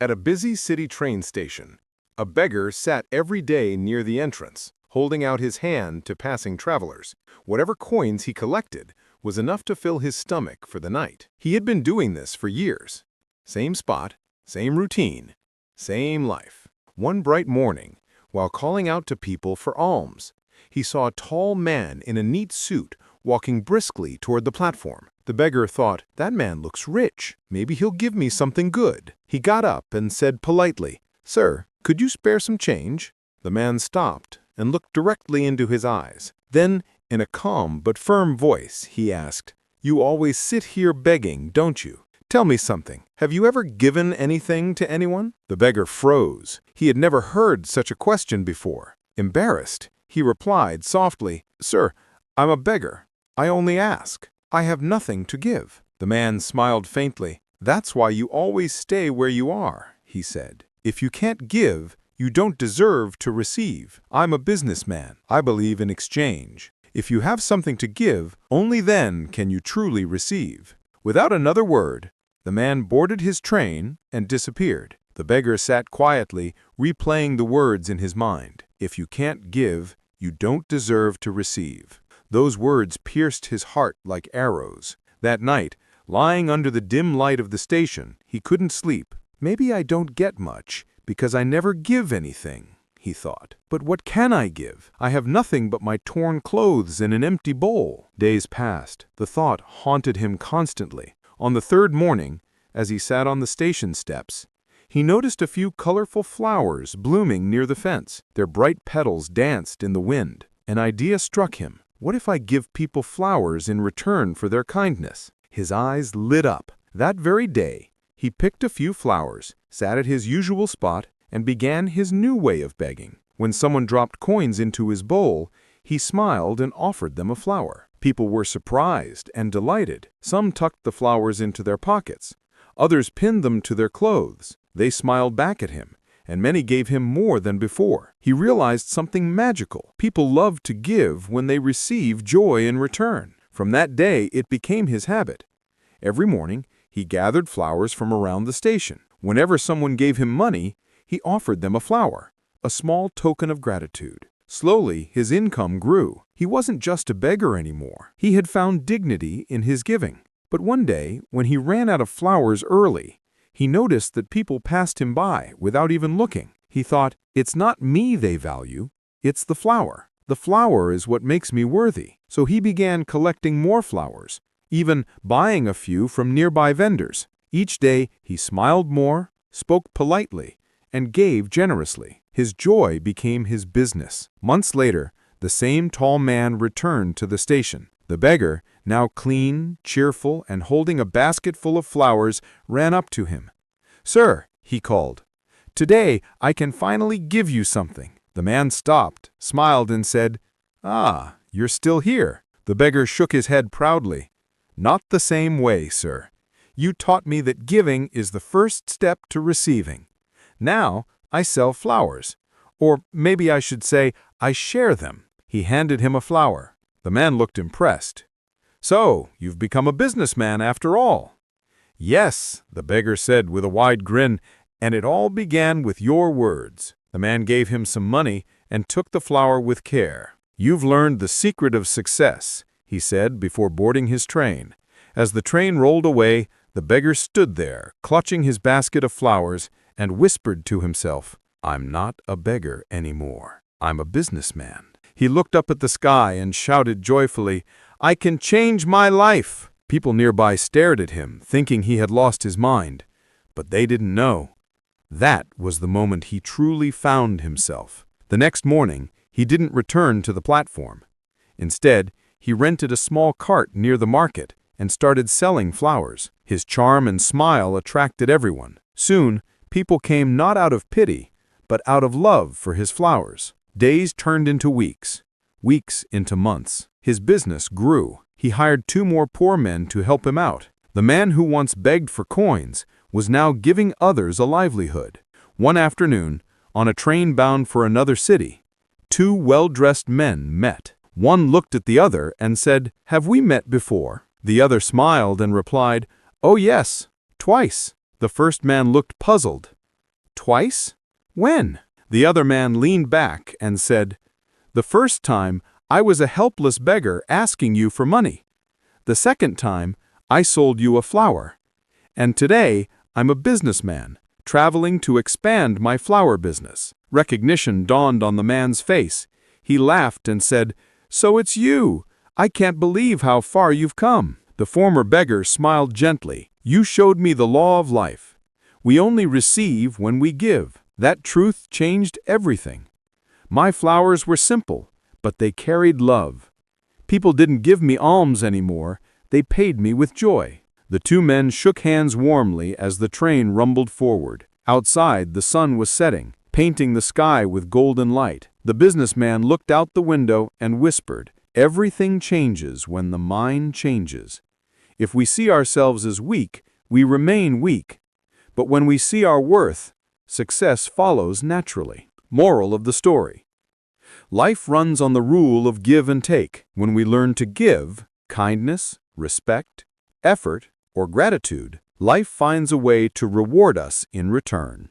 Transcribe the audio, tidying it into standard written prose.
At a busy city train station, a beggar sat every day near the entrance, holding out his hand to passing travelers. Whatever coins he collected was enough to fill his stomach for the night. He had been doing this for years. Same spot, same routine, same life. One bright morning, while calling out to people for alms, he saw a tall man in a neat suit walking briskly toward the platform. The beggar thought, "That man looks rich. Maybe he'll give me something good." He got up and said politely, "Sir, could you spare some change?" The man stopped and looked directly into his eyes. Then, in a calm but firm voice, he asked, "You always sit here begging, don't you? Tell me something. Have you ever given anything to anyone?" The beggar froze. He had never heard such a question before. Embarrassed, he replied softly, "Sir, I'm a beggar. I only ask. I have nothing to give." The man smiled faintly. "That's why you always stay where you are," he said. "If you can't give, you don't deserve to receive. I'm a businessman. I believe in exchange. If you have something to give, only then can you truly receive." Without another word, the man boarded his train and disappeared. The beggar sat quietly, replaying the words in his mind. If you can't give, you don't deserve to receive. Those words pierced his heart like arrows. That night, lying under the dim light of the station, he couldn't sleep. "Maybe I don't get much, because I never give anything," he thought. "But what can I give? I have nothing but my torn clothes and an empty bowl." Days passed. The thought haunted him constantly. On the third morning, as he sat on the station steps, he noticed a few colorful flowers blooming near the fence. Their bright petals danced in the wind. An idea struck him. What if I give people flowers in return for their kindness? His eyes lit up. That very day, he picked a few flowers, sat at his usual spot, and began his new way of begging. When someone dropped coins into his bowl, he smiled and offered them a flower. People were surprised and delighted. Some tucked the flowers into their pockets. Others pinned them to their clothes. They smiled back at him, and many gave him more than before. He realized something magical. People love to give when they receive joy in return. From that day, it became his habit. Every morning, he gathered flowers from around the station. Whenever someone gave him money, he offered them a flower, a small token of gratitude. Slowly, his income grew. He wasn't just a beggar anymore. He had found dignity in his giving. But one day, when he ran out of flowers early, he noticed that people passed him by without even looking. He thought, "It's not me they value, it's the flower. The flower is what makes me worthy." So he began collecting more flowers, even buying a few from nearby vendors. Each day, he smiled more, spoke politely, and gave generously. His joy became his business. Months later, the same tall man returned to the station. The beggar, now clean, cheerful, and holding a basket full of flowers, ran up to him. "Sir," he called, "today I can finally give you something." The man stopped, smiled, and said, "Ah, you're still here." The beggar shook his head proudly. "Not the same way, sir. You taught me that giving is the first step to receiving. Now I sell flowers. Or maybe I should say, I share them." He handed him a flower. The man looked impressed. "So, you've become a businessman after all." "Yes," the beggar said with a wide grin, "and it all began with your words." The man gave him some money and took the flower with care. "You've learned the secret of success," he said before boarding his train. As the train rolled away, the beggar stood there, clutching his basket of flowers, and whispered to himself, "I'm not a beggar anymore. I'm a businessman." He looked up at the sky and shouted joyfully, "I can change my life!" People nearby stared at him, thinking he had lost his mind. But they didn't know. That was the moment he truly found himself. The next morning, he didn't return to the platform. Instead, he rented a small cart near the market and started selling flowers. His charm and smile attracted everyone. Soon, people came not out of pity, but out of love for his flowers. Days turned into weeks, weeks into months. His business grew. He hired 2 more poor men to help him out. The man who once begged for coins was now giving others a livelihood. One afternoon, on a train bound for another city, 2 well-dressed men met. One looked at the other and said, "Have we met before?" The other smiled and replied, "Oh yes, twice." The first man looked puzzled. Twice? When? The other man leaned back and said, "The first time, I was a helpless beggar asking you for money. The second time, I sold you a flower. And today, I'm a businessman, traveling to expand my flower business." Recognition dawned on the man's face. He laughed and said, "So it's you! I can't believe how far you've come." The former beggar smiled gently. "You showed me the law of life. We only receive when we give." That truth changed everything. My flowers were simple, but they carried love. People didn't give me alms anymore, they paid me with joy. The two men shook hands warmly as the train rumbled forward. Outside, the sun was setting, painting the sky with golden light. The businessman looked out the window and whispered, "Everything changes when the mind changes. If we see ourselves as weak, we remain weak. But when we see our worth, success follows naturally." Moral of the story: life runs on the rule of give and take. When we learn to give kindness, respect, effort, or gratitude, life finds a way to reward us in return.